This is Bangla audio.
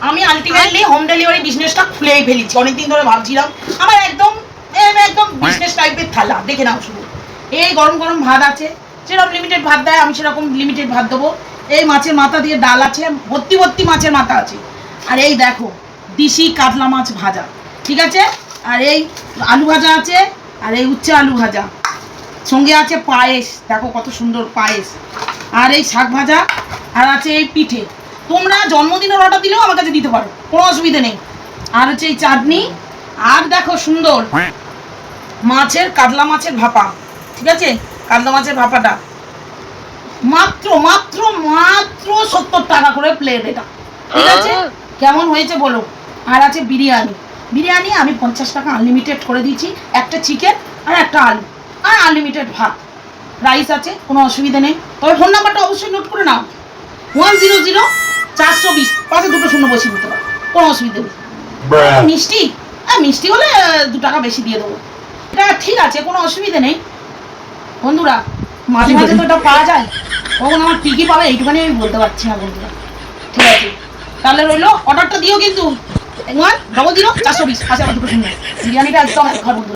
আমি আলটিমেটলি হোম ডেলিভারি বিজনেসটা খুলেই ফেলেছি। অনেকদিন ধরে ভাবছিলাম আমার একদম একদম বিজনেস টাইপের থালা। দেখে নাও শুধু, এই গরম গরম ভাত আছে, যেরকম লিমিটেড ভাত দেয় আমি সেরকম লিমিটেড ভাত দেবো। এই মাছের মাথা দিয়ে ডাল আছে, ভর্তি ভর্তি মাছের মাথা আছে। আর এই দেখো দিশি কাতলা মাছ ভাজা, ঠিক আছে। আর এই আলু ভাজা আছে, আর এই উচ্ছে আলু ভাজা, সঙ্গে আছে পায়েস, দেখো কত সুন্দর পায়েস। আর এই শাক ভাজা, আর আছে এই পিঠে। তোমরা জন্মদিনের অর্ডার দিলেও আমার কাছে দিতে পারো, কোনো অসুবিধা নেই। আর হচ্ছে এই চাটনি, আর দেখো সুন্দর মাছের কাতলা মাছের ভাপা, ঠিক আছে। কাতলা মাছের ভাপাটা মাত্র মাত্র মাত্র 70 টাকা করে প্লেট, এটা ঠিক আছে। কেমন হয়েছে বলো। আর আছে বিরিয়ানি, বিরিয়ানি আমি 50 টাকা আনলিমিটেড করে দিয়েছি, একটা চিকেন আর একটা আলু আর আনলিমিটেড ভাত, রাইস আছে, কোনো অসুবিধা নেই। তবে ফোন নাম্বারটা অবশ্যই নোট করে নাও, 100-420, পাশে 2 শূন্য বসিয়ে দিতে পারো, কোনো অসুবিধা নেই। মিষ্টি, মিষ্টি হলে 2 টাকা বেশি দিয়ে দেবো, এটা ঠিক আছে, কোনো অসুবিধা নেই। বন্ধুরা মাঝে মাঝে তো এটা পাওয়া যায়, কখন আমার টিকি পাবে এইটুখানি আমি বলতে পারছি না বন্ধুরা, ঠিক আছে। তাহলে রইলো, অর্ডারটা দিও কিন্তু 100-420, পাশে আবার 2 শূন্য, বিরিয়ানিটা একদম ঘর বন্ধুরা।